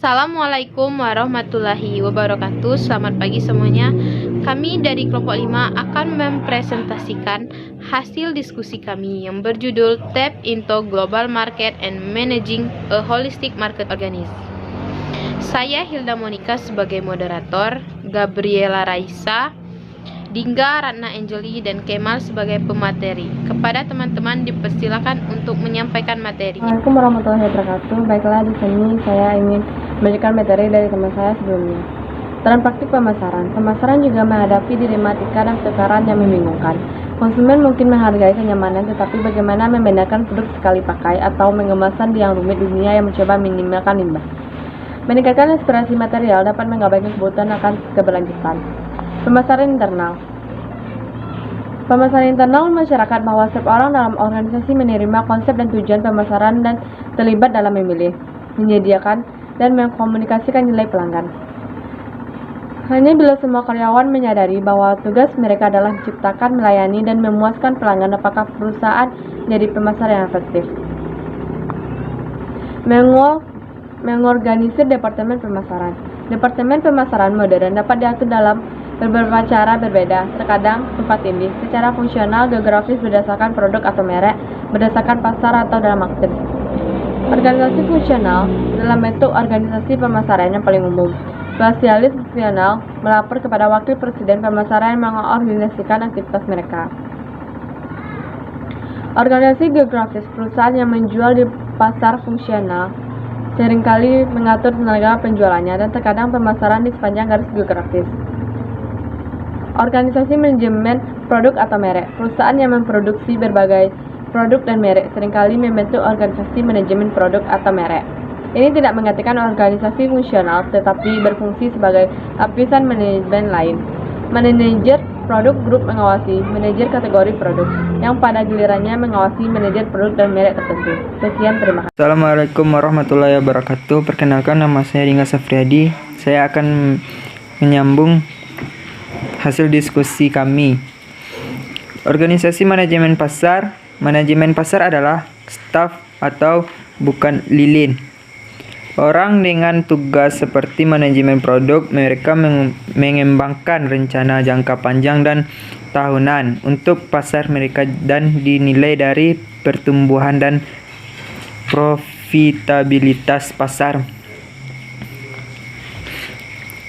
Assalamualaikum warahmatullahi wabarakatuh. Selamat pagi semuanya. Kami dari kelompok 5 akan mempresentasikan hasil diskusi kami yang berjudul Tap into Global Market and Managing a Holistic Market Organism. Saya Hilda Monica sebagai moderator, Gabriela Raisa, Dingga, Ratna Angeli, dan Kemal sebagai pemateri. Kepada teman-teman dipersilakan untuk menyampaikan materi. Assalamualaikum warahmatullahi wabarakatuh. Baiklah, di sini saya ingin memberikan materi dari teman saya sebelumnya. Dalam praktik pemasaran juga menghadapi dilematika dan tekanan yang membingungkan. Konsumen mungkin menghargai kenyamanan, tetapi bagaimana membedakan produk sekali pakai atau pengemasan yang rumit di dunia yang mencoba minimalkan limbah. Meningkatkan inspirasi material dapat mengabaikan kebutuhan akan keberlanjutan. Pemasaran internal masyarakat bahwa setiap orang dalam organisasi menerima konsep dan tujuan pemasaran dan terlibat dalam memilih, menyediakan, dan mengkomunikasikan nilai pelanggan. Hanya bila semua karyawan menyadari bahwa tugas mereka adalah menciptakan, melayani, dan memuaskan pelanggan, apakah perusahaan menjadi pemasar yang efektif. Mengorganisir Departemen Pemasaran. Departemen Pemasaran modern dapat diatur dalam beberapa cara berbeda, terkadang tempat tindih, secara fungsional, geografis berdasarkan produk atau merek, berdasarkan pasar atau dalam maksud. Organisasi fungsional dalam bentuk organisasi pemasaran yang paling umum. Spesialis fungsional melapor kepada wakil presiden pemasaran yang mengorganisasikan aktivitas mereka. Organisasi geografis perusahaan yang menjual di pasar fungsional seringkali mengatur tenaga penjualannya dan terkadang pemasaran di sepanjang garis geografis. Organisasi manajemen produk atau merek. Perusahaan yang memproduksi berbagai produk dan merek seringkali membentuk organisasi manajemen produk atau merek. Ini tidak menggantikan organisasi fungsional, tetapi berfungsi sebagai lapisan manajemen lain. Manajer produk grup mengawasi manajer kategori produk, yang pada gilirannya mengawasi manajer produk dan merek tertentu. Sekian, terima kasih. Assalamualaikum warahmatullahi wabarakatuh. Perkenalkan, nama saya Dingga Safriadi. Saya akan menyambung hasil diskusi kami. Organisasi manajemen pasar. Manajemen pasar adalah staf atau bukan lilin. Orang dengan tugas seperti manajemen produk, mereka mengembangkan rencana jangka panjang dan tahunan untuk pasar mereka dan dinilai dari pertumbuhan dan profitabilitas pasar.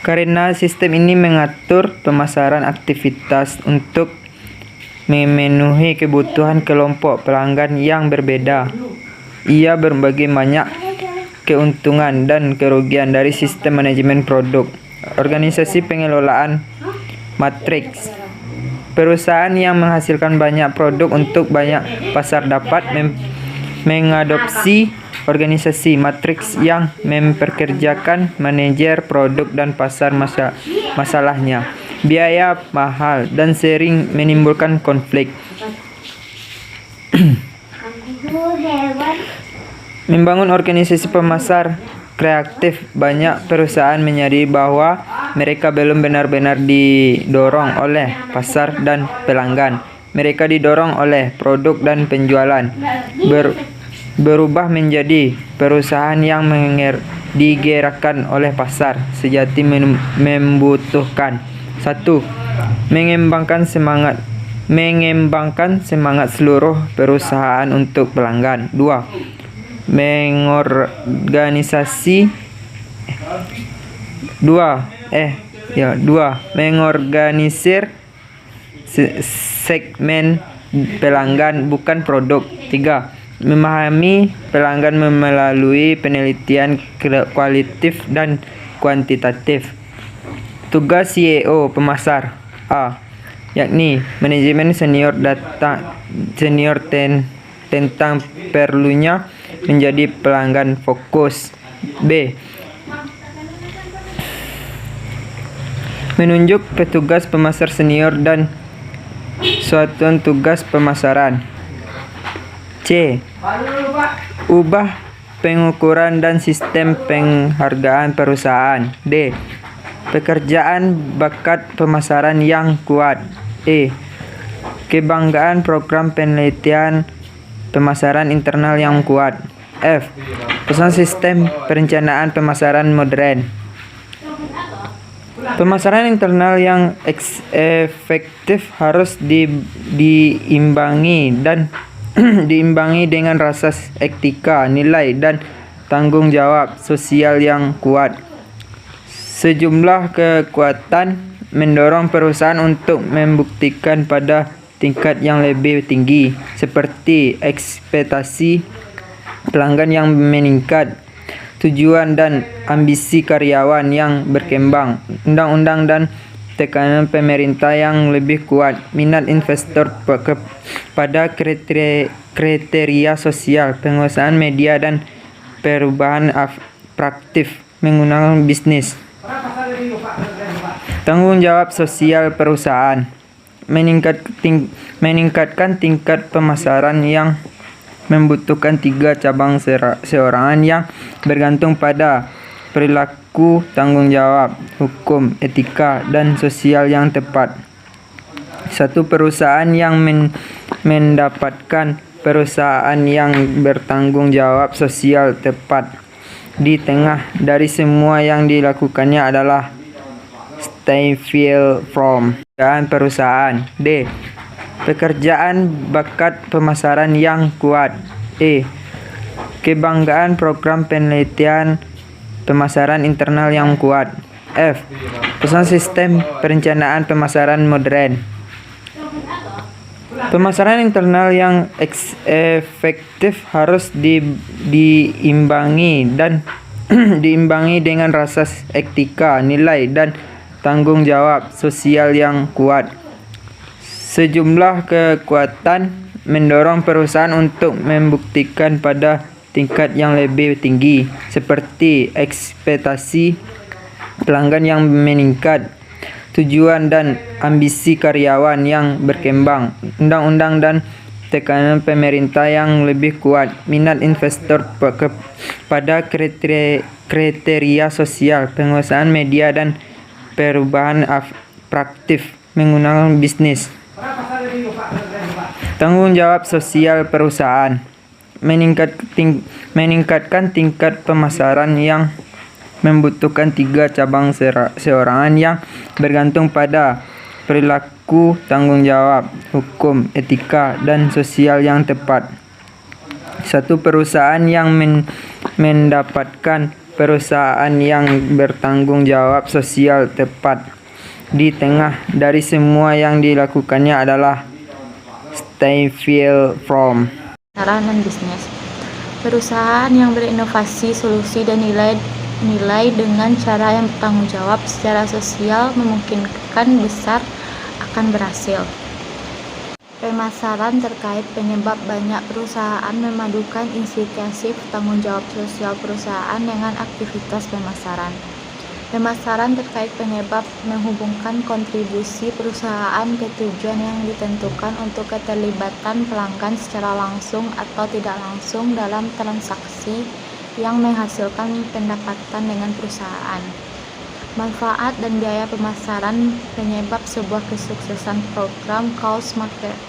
Karena sistem ini mengatur pemasaran aktivitas untuk memenuhi kebutuhan kelompok pelanggan yang berbeda. Ia berbagai banyak keuntungan dan kerugian dari sistem manajemen produk. Organisasi pengelolaan matriks. Perusahaan yang menghasilkan banyak produk untuk banyak pasar dapat mengadopsi organisasi matriks yang memperkerjakan manajer produk dan pasar masalahnya. Biaya mahal dan sering menimbulkan konflik. Membangun organisasi pemasar kreatif. Banyak perusahaan menyadari bahwa mereka belum benar-benar didorong oleh pasar dan pelanggan. Mereka didorong oleh produk dan penjualan. Berubah menjadi perusahaan yang digerakkan oleh pasar sejati membutuhkan. 1. Mengembangkan semangat seluruh perusahaan untuk pelanggan. 2. Mengorganisir segmen pelanggan bukan produk. 3. Memahami pelanggan melalui penelitian kualitatif dan kuantitatif. Tugas CEO pemasar A, yakni manajemen senior tentang perlunya menjadi pelanggan fokus. B. Menunjuk petugas pemasar senior dan suatu tugas pemasaran. C. Ubah pengukuran dan sistem penghargaan perusahaan. D. Pekerjaan bakat pemasaran yang kuat. E. Kebanggaan program penelitian pemasaran internal yang kuat. F. Pesan sistem perencanaan pemasaran modern. Pemasaran internal yang efektif harus diimbangi dan diimbangi dengan rasa etika, nilai, dan tanggung jawab sosial yang kuat. Sejumlah kekuatan mendorong perusahaan untuk membuktikan pada tingkat yang lebih tinggi, seperti ekspektasi pelanggan yang meningkat, tujuan dan ambisi karyawan yang berkembang, undang-undang dan tekanan pemerintah yang lebih kuat, minat investor pada kriteria sosial, penguasaan media, dan perubahan praktif menggunakan bisnis. Tanggung jawab sosial perusahaan. Meningkatkan tingkat pemasaran yang membutuhkan 3 cabang seorangan yang bergantung pada perilaku, tanggung jawab, hukum, etika, dan sosial yang tepat. Satu perusahaan yang mendapatkan perusahaan yang bertanggung jawab sosial tepat di tengah dari semua yang dilakukannya adalah Steinfeld from perusahaan. D. Pekerjaan bakat pemasaran yang kuat. E. Kebanggaan program penelitian pemasaran internal yang kuat. F. Pesan sistem perencanaan pemasaran modern. Pemasaran internal yang efektif harus diimbangi dan diimbangi dengan rasa etika, nilai, dan tanggung jawab sosial yang kuat. Sejumlah kekuatan mendorong perusahaan untuk membuktikan pada tingkat yang lebih tinggi, seperti ekspektasi pelanggan yang meningkat, tujuan dan ambisi karyawan yang berkembang, undang-undang dan tekanan pemerintah yang lebih kuat, minat investor pada kriteria sosial, penguasaan media, dan perubahan praktif menggunakan bisnis. Tanggung jawab sosial perusahaan. Meningkatkan tingkat pemasaran yang membutuhkan 3 cabang seorangan yang bergantung pada perilaku, tanggung jawab, hukum, etika, dan sosial yang tepat. Satu perusahaan yang mendapatkan perusahaan yang bertanggung jawab sosial tepat di tengah dari semua yang dilakukannya adalah Steinfeld from pemasaran dan bisnis. Perusahaan yang berinovasi solusi dan nilai dengan cara yang bertanggung jawab secara sosial memungkinkan besar akan berhasil. Pemasaran terkait penyebab banyak perusahaan memadukan inisiatif tanggung jawab sosial perusahaan dengan aktivitas pemasaran. Pemasaran terkait penyebab menghubungkan kontribusi perusahaan ke tujuan yang ditentukan untuk keterlibatan pelanggan secara langsung atau tidak langsung dalam transaksi yang menghasilkan pendapatan dengan perusahaan. Manfaat dan biaya pemasaran penyebab sebuah kesuksesan program cost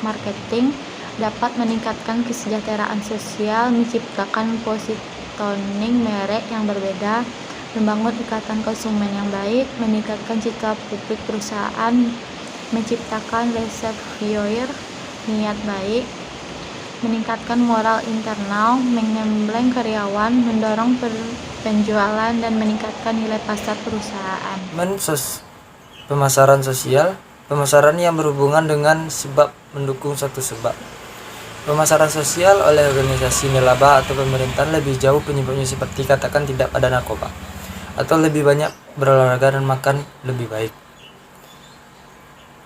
marketing dapat meningkatkan kesejahteraan sosial, menciptakan positioning merek yang berbeda, membangun ikatan konsumen yang baik, meningkatkan citra publik perusahaan, menciptakan reservoir niat baik, meningkatkan moral internal, mengembleng karyawan, mendorong penjualan, dan meningkatkan nilai pasar perusahaan. Pemasaran sosial, pemasaran yang berhubungan dengan sebab mendukung satu sebab. Pemasaran sosial oleh organisasi nirlaba atau pemerintahan lebih jauh penyebabnya seperti katakan tidak pada narkoba, atau lebih banyak berolahraga dan makan lebih baik.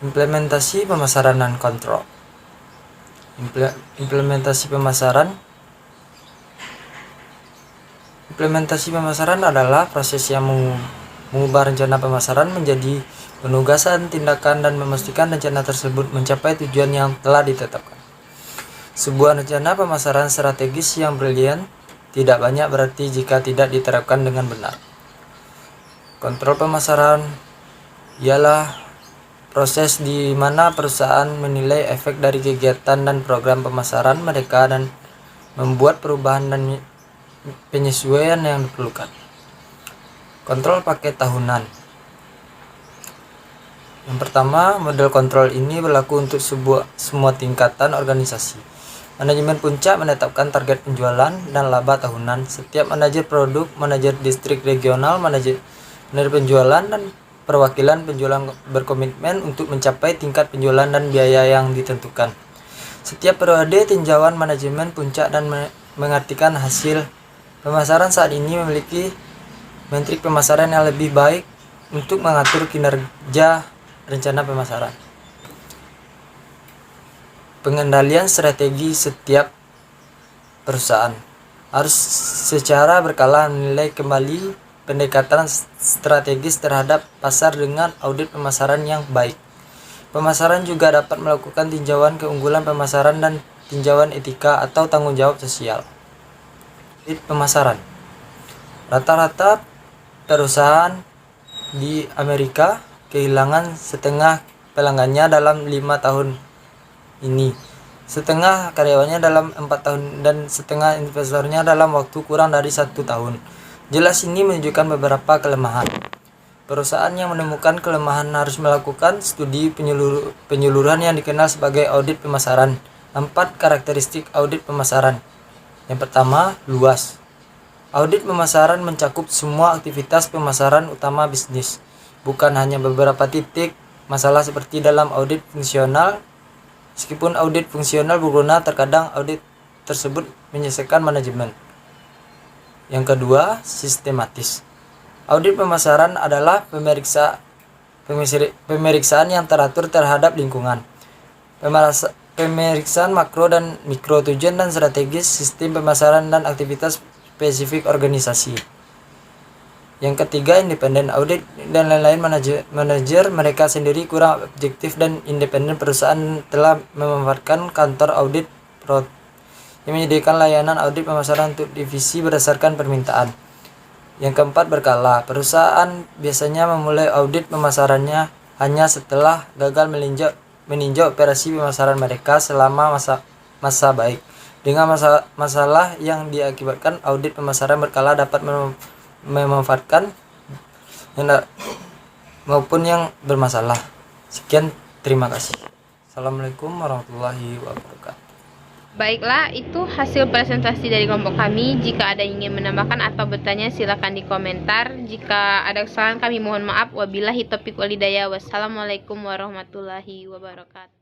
Implementasi pemasaran dan kontrol. Implementasi pemasaran adalah proses yang mengubah rencana pemasaran menjadi penugasan tindakan dan memastikan rencana tersebut mencapai tujuan yang telah ditetapkan. Sebuah rencana pemasaran strategis yang brilian tidak banyak berarti jika tidak diterapkan dengan benar. Kontrol pemasaran ialah proses di mana perusahaan menilai efek dari kegiatan dan program pemasaran mereka dan membuat perubahan penyesuaian yang diperlukan. Kontrol paket tahunan. Yang pertama, model kontrol ini berlaku untuk semua tingkatan organisasi. Manajemen puncak menetapkan target penjualan dan laba tahunan. Setiap manajer produk, manajer distrik regional, manajer penjualan, dan perwakilan penjualan berkomitmen untuk mencapai tingkat penjualan dan biaya yang ditentukan. Setiap periode tinjauan manajemen puncak dan mengartikan hasil pemasaran saat ini memiliki metrik pemasaran yang lebih baik untuk mengatur kinerja rencana pemasaran. Pengendalian strategi setiap perusahaan harus secara berkala menilai kembali pendekatan strategis terhadap pasar dengan audit pemasaran yang baik. Pemasaran juga dapat melakukan tinjauan keunggulan pemasaran dan tinjauan etika atau tanggung jawab sosial. Audit pemasaran. Rata-rata perusahaan di Amerika kehilangan setengah pelanggannya dalam 5 tahun ini, setengah karyawannya dalam 4 tahun, dan setengah investornya dalam waktu kurang dari 1 tahun. Jelas ini menunjukkan beberapa kelemahan. Perusahaan yang menemukan kelemahan harus melakukan studi penyeluruhan yang dikenal sebagai audit pemasaran. 4 karakteristik audit pemasaran. Yang pertama, luas. Audit pemasaran mencakup semua aktivitas pemasaran utama bisnis, bukan hanya beberapa titik masalah seperti dalam audit fungsional. Meskipun audit fungsional berguna, terkadang audit tersebut menyelesaikan manajemen. Yang kedua, sistematis. Audit pemasaran adalah pemeriksaan yang teratur terhadap lingkungan. Pemeriksaan makro dan mikro, tujuan dan strategis sistem pemasaran dan aktivitas spesifik organisasi. Yang ketiga, independen. Audit dan lain-lain manajer mereka sendiri kurang objektif dan independen. Perusahaan telah memanfaatkan kantor audit yang menyediakan layanan audit pemasaran untuk divisi berdasarkan permintaan. Yang keempat, berkala. Perusahaan biasanya memulai audit pemasarannya hanya setelah gagal meninjau operasi pemasaran mereka selama masa baik. Dengan masalah yang diakibatkan audit pemasaran berkala dapat memanfaatkan maupun yang bermasalah. Sekian, terima kasih. Assalamualaikum warahmatullahi wabarakatuh. Baiklah, itu hasil presentasi dari kelompok kami. Jika ada yang ingin menambahkan atau bertanya, silakan di komentar. Jika ada kesalahan, kami mohon maaf. Wabillahi taufiq walhidayah. Wassalamualaikum warahmatullahi wabarakatuh.